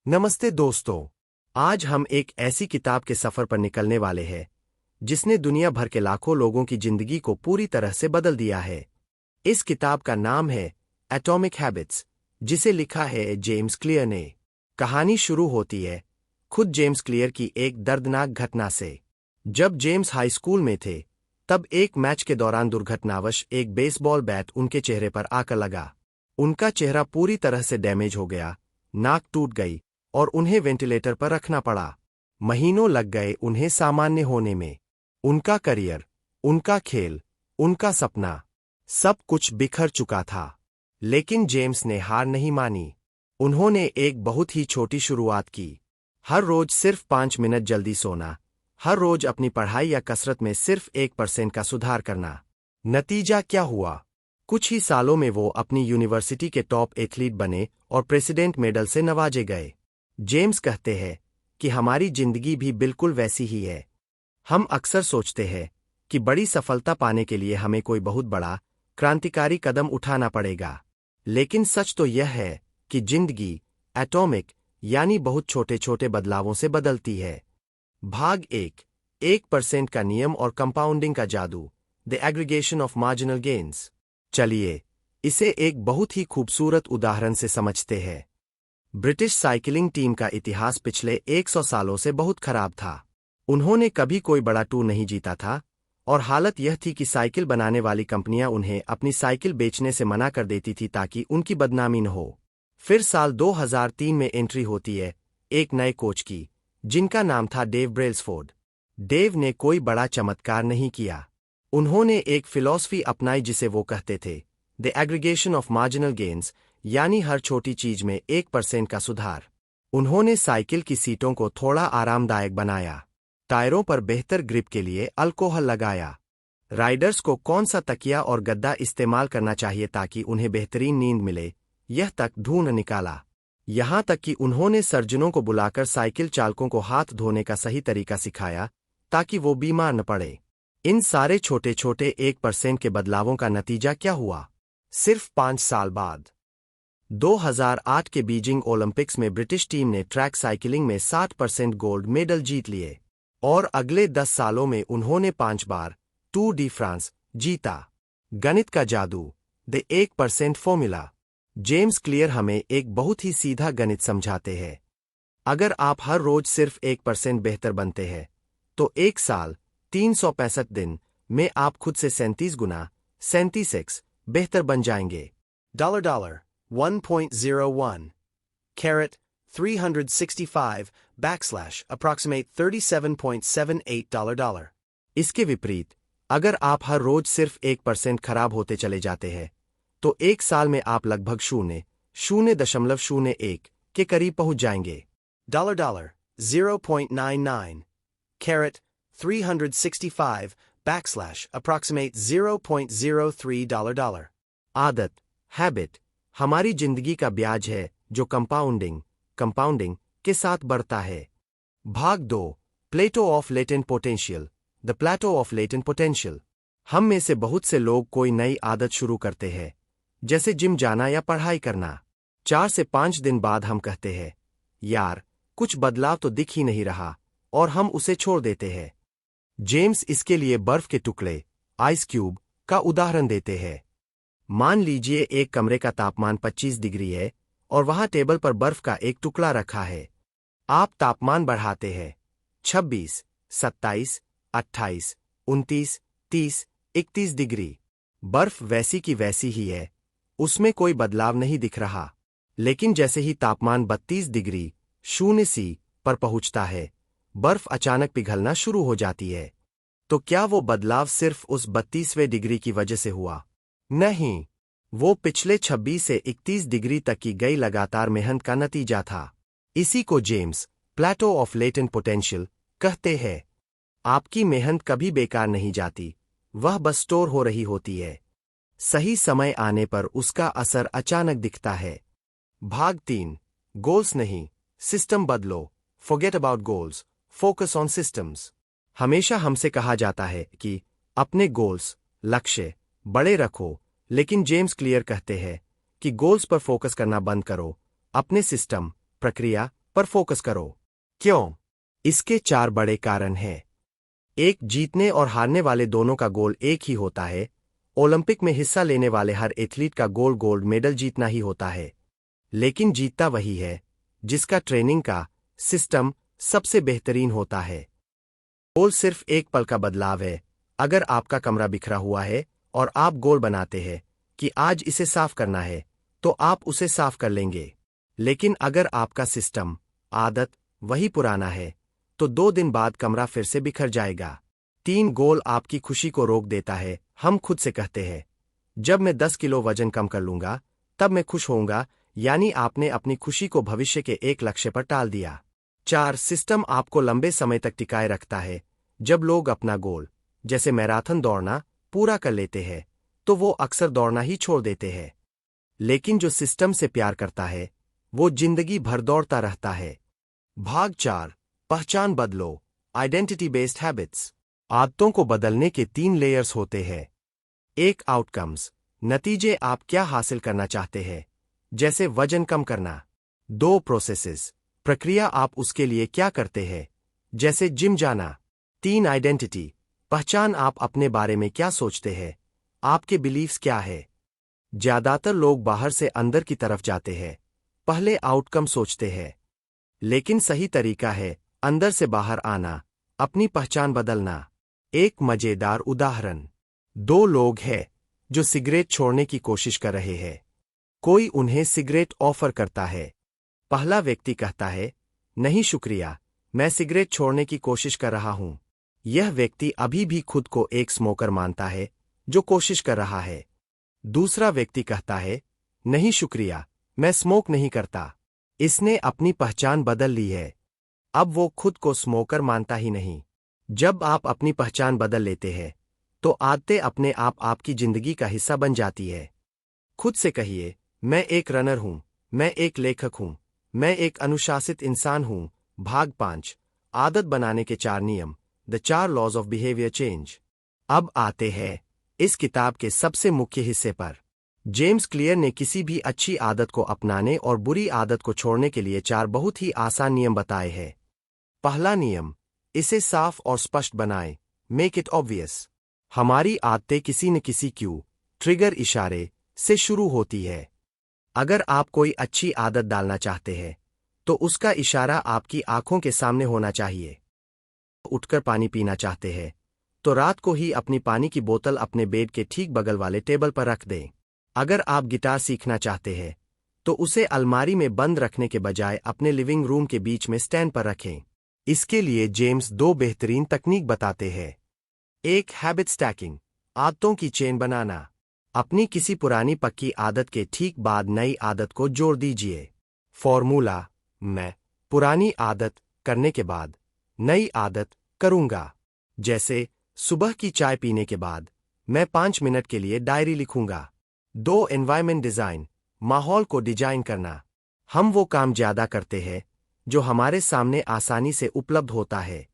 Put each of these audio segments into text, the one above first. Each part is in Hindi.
नमस्ते दोस्तों। आज हम एक ऐसी किताब के सफर पर निकलने वाले हैं जिसने दुनिया भर के लाखों लोगों की जिंदगी को पूरी तरह से बदल दिया है। इस किताब का नाम है एटॉमिक हैबिट्स, जिसे लिखा है जेम्स क्लियर ने। कहानी शुरू होती है खुद जेम्स क्लियर की एक दर्दनाक घटना से। जब जेम्स हाई स्कूल में थे, तब एक मैच के दौरान दुर्घटनावश एक बेसबॉल बैट उनके चेहरे पर आकर लगा। उनका चेहरा पूरी तरह से डैमेज हो गया, नाक टूट गई और उन्हें वेंटिलेटर पर रखना पड़ा। महीनों लग गए उन्हें सामान्य होने में। उनका करियर, उनका खेल, उनका सपना, सब कुछ बिखर चुका था। लेकिन जेम्स ने हार नहीं मानी। उन्होंने एक बहुत ही छोटी शुरुआत की। हर रोज सिर्फ 5 मिनट जल्दी सोना, हर रोज अपनी पढ़ाई या कसरत में सिर्फ 1% का सुधार करना। नतीजा क्या हुआ? कुछ ही सालों में वो अपनी यूनिवर्सिटी के टॉप एथलीट बने और प्रेसिडेंट मेडल से नवाजे गए। जेम्स कहते हैं कि हमारी जिंदगी भी बिल्कुल वैसी ही है। हम अक्सर सोचते हैं कि बड़ी सफलता पाने के लिए हमें कोई बहुत बड़ा, क्रांतिकारी कदम उठाना पड़ेगा। लेकिन सच तो यह है कि जिंदगी एटॉमिक यानी बहुत छोटे छोटे बदलावों से बदलती है। भाग 1% का नियम और कंपाउंडिंग का जादू, the aggregation of marginal gains. चलिए इसे एक बहुत ही खूबसूरत उदाहरण से समझते हैं। ब्रिटिश साइकिलिंग टीम का इतिहास पिछले 100 सालों से बहुत खराब था। उन्होंने कभी कोई बड़ा टूर नहीं जीता था और हालत यह थी कि साइकिल बनाने वाली कंपनियां उन्हें अपनी साइकिल बेचने से मना कर देती थी ताकि उनकी बदनामी न हो। फिर साल 2003 में एंट्री होती है एक नए कोच की, जिनका नाम था डेव ब्रेल्सफोर्ड। डेव ने कोई बड़ा चमत्कार नहीं किया। उन्होंने एक फिलॉसफी अपनाई जिसे वो कहते थे the aggregation of marginal gains, यानी हर छोटी चीज में 1% का सुधार। उन्होंने साइकिल की सीटों को थोड़ा आरामदायक बनाया, टायरों पर बेहतर ग्रिप के लिए अल्कोहल लगाया, राइडर्स को कौन सा तकिया और गद्दा इस्तेमाल करना चाहिए ताकि उन्हें बेहतरीन नींद मिले, यह तक ढूंढ निकाला। यहां तक कि उन्होंने सर्जनों को बुलाकर साइकिल चालकों को हाथ धोने का सही तरीका सिखाया ताकि वो बीमार न पड़े। इन सारे छोटे छोटे 1% के बदलावों का नतीजा क्या हुआ? सिर्फ 5 साल बाद 2008 के बीजिंग ओलंपिक्स में ब्रिटिश टीम ने ट्रैक साइकिलिंग में 60% गोल्ड मेडल जीत लिए और अगले 10 सालों में उन्होंने 5 बार टूर डी फ्रांस जीता। गणित का जादू, द 1% फॉर्मूला। जेम्स क्लियर हमें एक बहुत ही सीधा गणित समझाते हैं। अगर आप हर रोज सिर्फ 1% बेहतर बनते हैं, तो एक साल 365 दिन में आप खुद से 37 गुना 37x बेहतर बन जाएंगे। $, 1.01 caret 365 \approximate $37.78। इसके विपरीत, अगर आप हर रोज सिर्फ 1% खराब होते चले जाते हैं, तो एक साल में आप लगभग 0.01 के करीब पहुंच जाएंगे। $, 0.99 caret 365 \approximate $0.03। आदत, हैबिट, हमारी जिंदगी का ब्याज है जो कंपाउंडिंग के साथ बढ़ता है। भाग 2, plateau of latent potential, the plateau of latent potential. हम में से बहुत से लोग कोई नई आदत शुरू करते हैं, जैसे जिम जाना या पढ़ाई करना। 4 से 5 दिन बाद हम कहते हैं, यार कुछ बदलाव तो दिख ही नहीं रहा, और हम उसे छोड़ देते हैं। जेम्स इसके लिए बर्फ के टुकड़े, आइस क्यूब, का उदाहरण देते हैं। मान लीजिए एक कमरे का तापमान 25 डिग्री है और वहां टेबल पर बर्फ का एक टुकड़ा रखा है। आप तापमान बढ़ाते हैं 26, 27, 28, 29, 30, 31 डिग्री। बर्फ वैसी की वैसी ही है, उसमें कोई बदलाव नहीं दिख रहा। लेकिन जैसे ही तापमान 32 डिग्री 0 पर पहुंचता है, बर्फ अचानक पिघलना शुरू हो जाती है। तो क्या वो बदलाव सिर्फ उस 32वें डिग्री की वजह से हुआ? नहीं, वो पिछले 26 से 31 डिग्री तक की गई लगातार मेहनत का नतीजा था। इसी को James plateau of latent potential कहते हैं। आपकी मेहनत कभी बेकार नहीं जाती, वह बस स्टोर हो रही होती है। सही समय आने पर उसका असर अचानक दिखता है। भाग 3, गोल्स नहीं, सिस्टम बदलो। Forget about goals, focus on systems. हमेशा हमसे कहा जाता है कि अपने गोल्स, लक्ष्य बड़े रखो, लेकिन जेम्स क्लियर कहते हैं कि गोल्स पर फोकस करना बंद करो, अपने सिस्टम, प्रक्रिया पर फोकस करो। क्यों? इसके 4 बड़े कारण हैं। एक, जीतने और हारने वाले दोनों का गोल एक ही होता है। ओलंपिक में हिस्सा लेने वाले हर एथलीट का गोल गोल्ड मेडल जीतना ही होता है। लेकिन जीतता वही है जिसका ट्रेनिंग का सिस्टम सबसे बेहतरीन होता है। गोल सिर्फ एक पल का बदलाव है। अगर आपका कमरा बिखरा हुआ है और आप गोल बनाते हैं कि आज इसे साफ करना है, तो आप उसे साफ कर लेंगे। लेकिन अगर आपका सिस्टम, आदत वही पुराना है, तो 2 दिन बाद कमरा फिर से बिखर जाएगा। 3, गोल आपकी खुशी को रोक देता है। हम खुद से कहते हैं, जब मैं 10 किलो वजन कम कर लूंगा, तब मैं खुश होऊंगा, यानी आपने अपनी खुशी को भविष्य के एक लक्ष्य पर टाल दिया। 4, सिस्टम आपको लंबे समय तक टिकाए रखता है। जब लोग अपना गोल, जैसे मैराथन दौड़ना, पूरा कर लेते हैं, तो वो अक्सर दौड़ना ही छोड़ देते हैं। लेकिन जो सिस्टम से प्यार करता है, वो जिंदगी भर दौड़ता रहता है। भाग 4, पहचान बदलो, आइडेंटिटी बेस्ड हैबिट्स। आदतों को बदलने के 3 लेयर्स होते हैं। 1, आउटकम्स, नतीजे, आप क्या हासिल करना चाहते हैं, जैसे वजन कम करना। 2, प्रोसेसेस, प्रक्रिया, आप उसके लिए क्या करते हैं, जैसे जिम जाना। 3, आइडेंटिटी, पहचान, आप अपने बारे में क्या सोचते हैं, आपके बिलीफ्स क्या है। ज्यादातर लोग बाहर से अंदर की तरफ जाते हैं, पहले आउटकम सोचते हैं। लेकिन सही तरीका है अंदर से बाहर आना, अपनी पहचान बदलना। एक मजेदार उदाहरण, 2 लोग हैं जो सिगरेट छोड़ने की कोशिश कर रहे हैं। कोई उन्हें सिगरेट ऑफर करता है। पहला व्यक्ति कहता है, नहीं शुक्रिया, मैं सिगरेट छोड़ने की कोशिश कर रहा हूं। यह व्यक्ति अभी भी खुद को एक स्मोकर मानता है जो कोशिश कर रहा है। दूसरा व्यक्ति कहता है, नहीं शुक्रिया, मैं स्मोक नहीं करता। इसने अपनी पहचान बदल ली है। अब वो खुद को स्मोकर मानता ही नहीं। जब आप अपनी पहचान बदल लेते हैं, तो आदतें अपने आप आपकी जिंदगी का हिस्सा बन जाती है। खुद से कहिए, मैं एक रनर हूं, मैं एक लेखक हूं, मैं एक अनुशासित इंसान हूं। भाग 5, आदत बनाने के 4 नियम, the 4 laws of behaviour change. अब आते हैं इस किताब के सबसे मुख्य हिस्से पर। जेम्स क्लियर ने किसी भी अच्छी आदत को अपनाने और बुरी आदत को छोड़ने के लिए 4 बहुत ही आसान नियम बताए हैं। पहला नियम, इसे साफ और स्पष्ट बनाएं, मेक इट ऑब्वियस। हमारी आदतें किसी न किसी क्यू, ट्रिगर, इशारे से शुरू होती है। अगर आप कोई अच्छी आदत डालना चाहते हैं, तो उसका इशारा आपकी आंखों के सामने होना चाहिए। उठकर पानी पीना चाहते हैं, तो रात को ही अपनी पानी की बोतल अपने बेड के ठीक बगल वाले टेबल पर रख दें। अगर आप गिटार सीखना चाहते हैं, तो उसे अलमारी में बंद रखने के बजाय अपने लिविंग रूम के बीच में स्टैंड पर रखें। इसके लिए जेम्स 2 बेहतरीन तकनीक बताते हैं। 1, हैबिट स्टैकिंग, आदतों की चेन बनाना। अपनी किसी पुरानी पक्की आदत के ठीक बाद नई आदत को जोड़ दीजिए। फॉर्मूला, मैं पुरानी आदत करने के बाद नई आदत करूंगा। जैसे सुबह की चाय पीने के बाद मैं 5 मिनट के लिए डायरी लिखूंगा। 2, एनवायरनमेंट डिजाइन, माहौल को डिजाइन करना। हम वो काम ज्यादा करते हैं जो हमारे सामने आसानी से उपलब्ध होता है।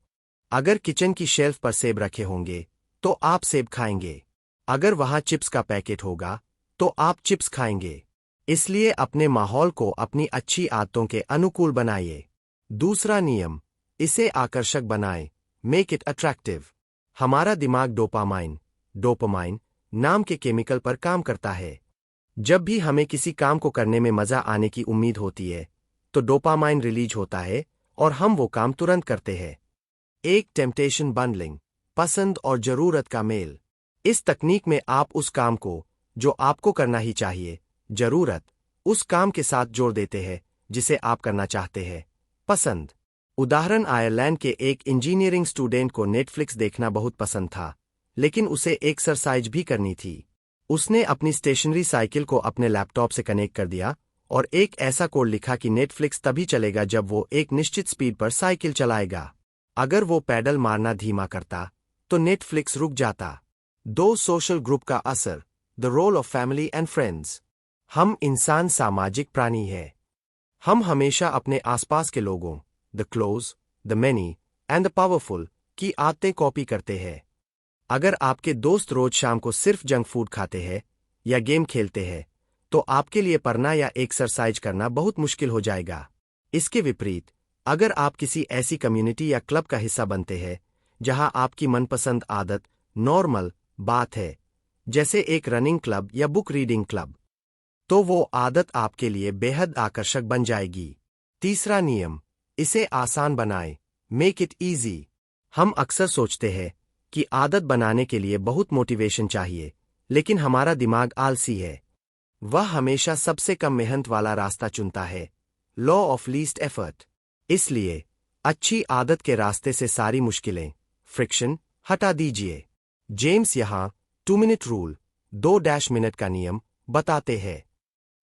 अगर किचन की शेल्फ पर सेब रखे होंगे, तो आप सेब खाएंगे। अगर वहां चिप्स का पैकेट होगा, तो आप चिप्स खाएंगे। इसलिए अपने माहौल को अपनी अच्छी आदतों के अनुकूल बनाइए। दूसरा नियम, इसे आकर्षक बनाएं, मेक इट अट्रैक्टिव। हमारा दिमाग डोपामाइन नाम के केमिकल पर काम करता है। जब भी हमें किसी काम को करने में मजा आने की उम्मीद होती है, तो डोपामाइन रिलीज होता है और हम वो काम तुरंत करते हैं। 1, टेम्पटेशन बंडलिंग, पसंद और जरूरत का मेल। इस तकनीक में आप उस काम को, जो आपको करना ही चाहिए, जरूरत, उस काम के साथ जोड़ देते हैं जिसे आप करना चाहते हैं। पसंद, उदाहरण, आयरलैंड के एक इंजीनियरिंग स्टूडेंट को नेटफ्लिक्स देखना बहुत पसंद था, लेकिन उसे एक्सरसाइज भी करनी थी। उसने अपनी स्टेशनरी साइकिल को अपने लैपटॉप से कनेक्ट कर दिया और एक ऐसा कोड लिखा कि नेटफ्लिक्स तभी चलेगा जब वो एक निश्चित स्पीड पर साइकिल चलाएगा। अगर वो पैडल मारना धीमा करता, तो नेटफ्लिक्स रुक जाता। 2, सोशल ग्रुप का असर, the role of family and friends. हम इंसान सामाजिक प्राणी हैं। हम हमेशा अपने आसपास के लोगों, the close, the many and the powerful, की आदतें कॉपी करते हैं। अगर आपके दोस्त रोज शाम को सिर्फ जंक फूड खाते हैं या गेम खेलते हैं, तो आपके लिए पढ़ना या एक्सरसाइज करना बहुत मुश्किल हो जाएगा। इसके विपरीत, अगर आप किसी ऐसी कम्युनिटी या क्लब का हिस्सा बनते हैं जहां आपकी मनपसंद आदत नॉर्मल बात है, जैसे एक रनिंग क्लब या बुक रीडिंग क्लब, तो वो आदत आपके लिए बेहद आकर्षक बन जाएगी। तीसरा नियम, इसे आसान बनाएं, मेक इट ईजी। हम अक्सर सोचते हैं कि आदत बनाने के लिए बहुत मोटिवेशन चाहिए, लेकिन हमारा दिमाग आलसी है। वह हमेशा सबसे कम मेहनत वाला रास्ता चुनता है, लॉ ऑफ लीस्ट एफर्ट। इसलिए अच्छी आदत के रास्ते से सारी मुश्किलें, फ्रिक्शन हटा दीजिए। जेम्स यहां 2 मिनट रूल, 2 मिनट का नियम बताते हैं।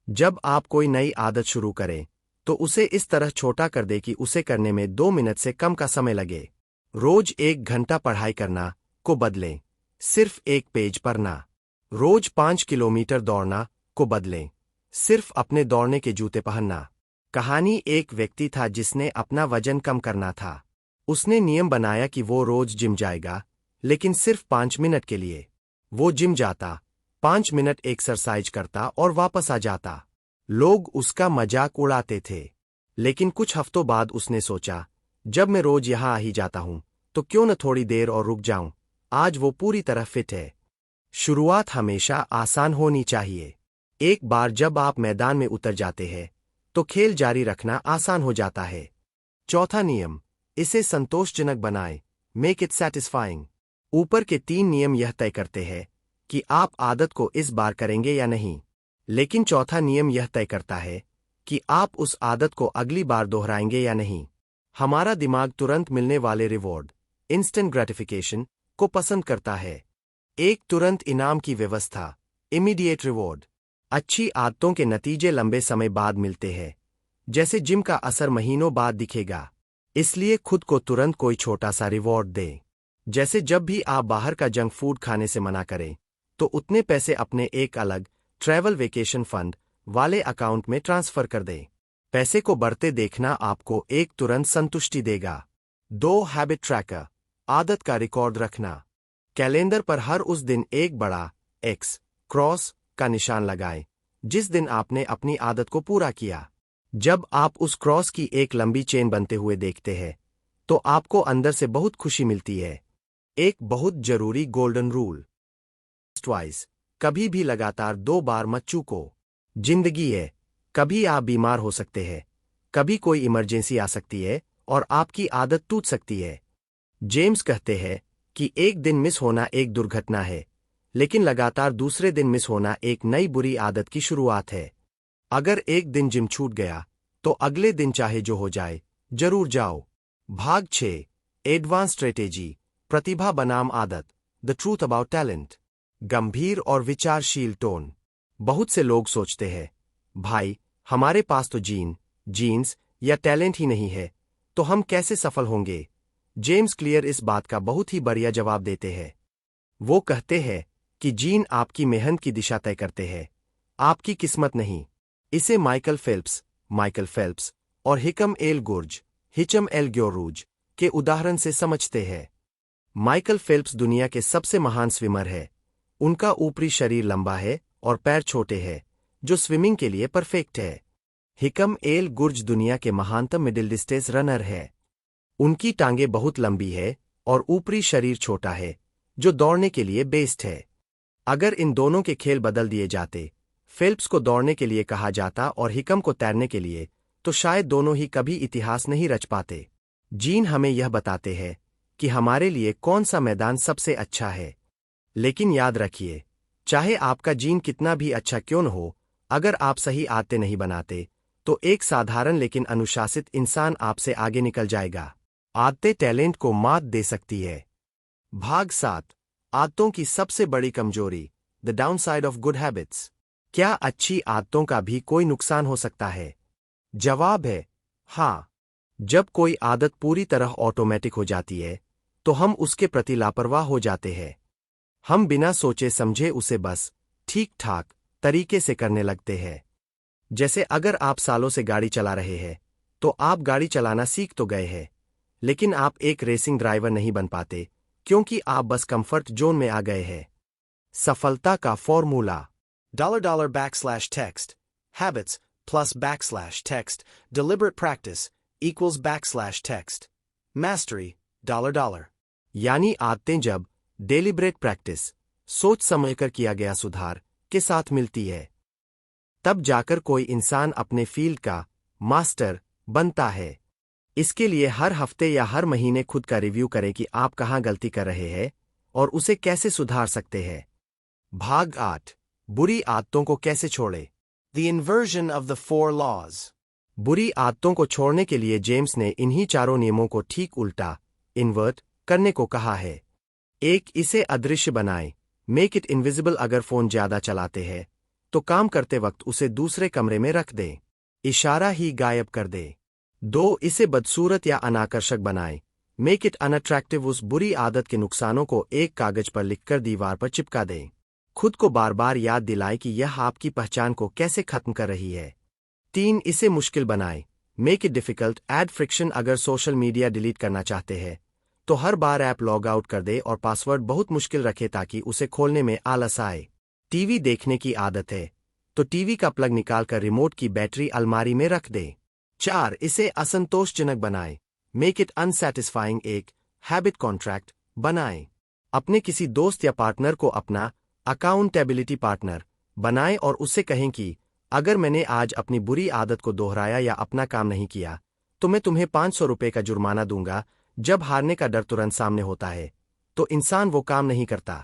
जब आप कोई नई आदत शुरू करें, तो उसे इस तरह छोटा कर दे कि उसे करने में 2 मिनट से कम का समय लगे। रोज 1 घंटा पढ़ाई करना को बदलें, सिर्फ एक पेज पढ़ना। रोज 5 किलोमीटर दौड़ना को बदलें, सिर्फ अपने दौड़ने के जूते पहनना। कहानी, एक व्यक्ति था जिसने अपना वजन कम करना था। उसने नियम बनाया कि वो रोज जिम जाएगा, लेकिन सिर्फ 5 मिनट के लिए। वो जिम जाता, 5 मिनट एक्सरसाइज करता और वापस आ जाता। लोग उसका मजाक उड़ाते थे, लेकिन कुछ हफ्तों बाद उसने सोचा, जब मैं रोज यहां आ ही जाता हूं, तो क्यों न थोड़ी देर और रुक जाऊं। आज वो पूरी तरह फिट है। शुरुआत हमेशा आसान होनी चाहिए। एक बार जब आप मैदान में उतर जाते हैं, तो खेल जारी रखना आसान हो जाता है। चौथा नियम, इसे संतोषजनक बनाएं, मेक इट सैटिस्फाइंग। ऊपर के 3 नियम यह तय करते हैं कि आप आदत को इस बार करेंगे या नहीं, लेकिन चौथा नियम यह तय करता है कि आप उस आदत को अगली बार दोहराएंगे या नहीं। हमारा दिमाग तुरंत मिलने वाले रिवॉर्ड, इंस्टेंट ग्रेटिफिकेशन को पसंद करता है। एक तुरंत इनाम की व्यवस्था, इमीडिएट रिवॉर्ड। अच्छी आदतों के नतीजे लंबे समय बाद मिलते हैं, जैसे जिम का असर महीनों बाद दिखेगा। इसलिए खुद को तुरंत कोई छोटा सा रिवॉर्ड दें। जैसे जब भी आप बाहर का जंक फूड खाने से मना करें, तो उतने पैसे अपने एक अलग ट्रैवल वेकेशन फंड वाले अकाउंट में ट्रांसफर कर दें। पैसे को बढ़ते देखना आपको एक तुरंत संतुष्टि देगा। 2 हैबिट ट्रैकर, आदत का रिकॉर्ड रखना। कैलेंडर पर हर उस दिन एक बड़ा एक्स क्रॉस का निशान लगाएं, जिस दिन आपने अपनी आदत को पूरा किया। जब आप उस क्रॉस की एक लंबी चेन बनते हुए देखते हैं, तो आपको अंदर से बहुत खुशी मिलती है। एक बहुत जरूरी गोल्डन रूल, ट्वाइस, कभी भी लगातार 2 बार मत चूको। जिंदगी है, कभी आप बीमार हो सकते हैं, कभी कोई इमरजेंसी आ सकती है और आपकी आदत टूट सकती है। जेम्स कहते हैं कि एक दिन मिस होना एक दुर्घटना है, लेकिन लगातार दूसरे दिन मिस होना एक नई बुरी आदत की शुरुआत है। अगर एक दिन जिम छूट गया, तो अगले दिन चाहे जो हो जाए, जरूर जाओ। भाग 6, एडवांस स्ट्रेटेजी, प्रतिभा बनाम आदत, द ट्रूथ अबाउट टैलेंट। गंभीर और विचारशील टोन। बहुत से लोग सोचते हैं, भाई हमारे पास तो जीन्स या टैलेंट ही नहीं है, तो हम कैसे सफल होंगे। जेम्स क्लियर इस बात का बहुत ही बढ़िया जवाब देते हैं। वो कहते हैं कि जीन आपकी मेहनत की दिशा तय करते हैं, आपकी किस्मत नहीं। इसे माइकल फेल्प्स और हिचम एल ग्योरूज के उदाहरण से समझते हैं। माइकल फेल्प्स दुनिया के सबसे महान स्विमर है। उनका ऊपरी शरीर लंबा है और पैर छोटे हैं, जो स्विमिंग के लिए परफेक्ट है। हिचम एल गुर्ज दुनिया के महानतम मिडिल डिस्टेंस रनर है। उनकी टांगें बहुत लंबी है और ऊपरी शरीर छोटा है, जो दौड़ने के लिए बेस्ट है। अगर इन दोनों के खेल बदल दिए जाते, फेल्प्स को दौड़ने के लिए कहा जाता और हिचम को तैरने के लिए, तो शायद दोनों ही कभी इतिहास नहीं रच पाते। जीन हमें यह बताते हैं कि हमारे लिए कौन सा मैदान सबसे अच्छा है। लेकिन याद रखिए, चाहे आपका जीन कितना भी अच्छा क्यों न हो, अगर आप सही आदतें नहीं बनाते, तो एक साधारण लेकिन अनुशासित इंसान आपसे आगे निकल जाएगा। आदतें टैलेंट को मात दे सकती है। भाग 7, आदतों की सबसे बड़ी कमजोरी, the downside of good habits. क्या अच्छी आदतों का भी कोई नुकसान हो सकता है? जवाब है हाँ। जब कोई आदत पूरी तरह ऑटोमेटिक हो जाती है, तो हम उसके प्रति लापरवाह हो जाते हैं। हम बिना सोचे समझे उसे बस ठीक ठाक तरीके से करने लगते हैं। जैसे अगर आप सालों से गाड़ी चला रहे हैं, तो आप गाड़ी चलाना सीख तो गए हैं, लेकिन आप एक रेसिंग ड्राइवर नहीं बन पाते, क्योंकि आप बस कंफर्ट जोन में आ गए हैं। सफलता का formula, $$ \text, habits, plus \text, deliberate practice equals \text, mastery $. यानी आदतें जब deliberate practice, सोच समझकर किया गया सुधार के साथ मिलती है, तब जाकर कोई इंसान अपने फील्ड का मास्टर बनता है। इसके लिए हर हफ्ते या हर महीने खुद का रिव्यू करें कि आप कहाँ गलती कर रहे हैं और उसे कैसे सुधार सकते हैं। भाग 8, बुरी आदतों को कैसे छोड़े। The inversion of the 4 laws। बुरी आदतों को छोड़ने के लिए जेम्स ने इन्हीं 4 नियमों को ठीक उल्टा इन्वर्ट करने को कहा है। 1, इसे अदृश्य बनाएं, मेक इट इनविजिबल। अगर फोन ज्यादा चलाते हैं तो काम करते वक्त उसे दूसरे कमरे में रख दें, इशारा ही गायब कर दे। 2, इसे बदसूरत या अनाकर्षक बनाएं, मेक इट अनअट्रैक्टिव। उस बुरी आदत के नुकसानों को एक कागज पर लिखकर दीवार पर चिपका दें। खुद को बार बार याद दिलाएं कि यह आपकी पहचान को कैसे खत्म कर रही है। 3, इसे मुश्किल बनाएं, make it difficult, add friction. अगर सोशल मीडिया डिलीट करना चाहते हैं तो हर बार ऐप लॉग आउट कर दे और पासवर्ड बहुत मुश्किल रखे ताकि उसे खोलने में आलस आए। टीवी देखने की आदत है तो टीवी का प्लग निकालकर रिमोट की बैटरी अलमारी में रख दे। 4, इसे असंतोषजनक बनाएं, मेक इट अनसैटिस्फाइंग। एक हैबिट कॉन्ट्रैक्ट बनाएं, अपने किसी दोस्त या पार्टनर को अपना अकाउंटेबिलिटी पार्टनर बनाएं और उससे कहें कि अगर मैंने आज अपनी बुरी आदत को दोहराया या अपना काम नहीं किया तो मैं तुम्हें 500 रुपये का जुर्माना दूंगा। जब हारने का डर तुरंत सामने होता है तो इंसान वो काम नहीं करता।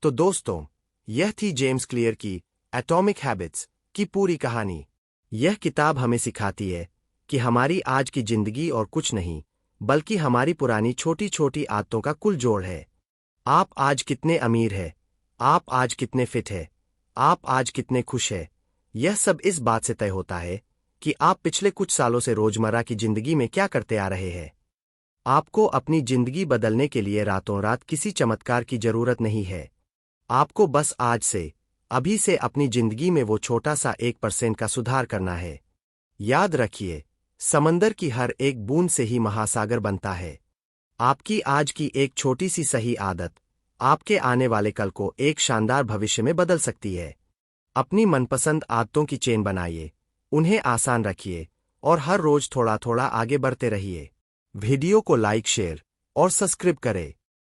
तो दोस्तों, यह थी जेम्स क्लियर की एटॉमिक हैबिट्स की पूरी कहानी। यह किताब हमें सिखाती है कि हमारी आज की जिंदगी और कुछ नहीं बल्कि हमारी पुरानी छोटी छोटी आदतों का कुल जोड़ है। आप आज कितने अमीर हैं, आप आज कितने फिट हैं, आप आज कितने खुश हैं, यह सब इस बात से तय होता है कि आप पिछले कुछ सालों से रोजमर्रा की जिंदगी में क्या करते आ रहे हैं। आपको अपनी जिंदगी बदलने के लिए रातों रात किसी चमत्कार की जरूरत नहीं है। आपको बस आज से, अभी से अपनी जिंदगी में वो छोटा सा 1% का सुधार करना है। याद रखिए, समंदर की हर एक बूंद से ही महासागर बनता है। आपकी आज की एक छोटी सी सही आदत आपके आने वाले कल को एक शानदार भविष्य में बदल सकती है। अपनी मनपसंद आदतों की चेन बनाइए, उन्हें आसान रखिए और हर रोज थोड़ा थोड़ा आगे बढ़ते रहिए। वीडियो को लाइक, शेयर और सब्सक्राइब करें।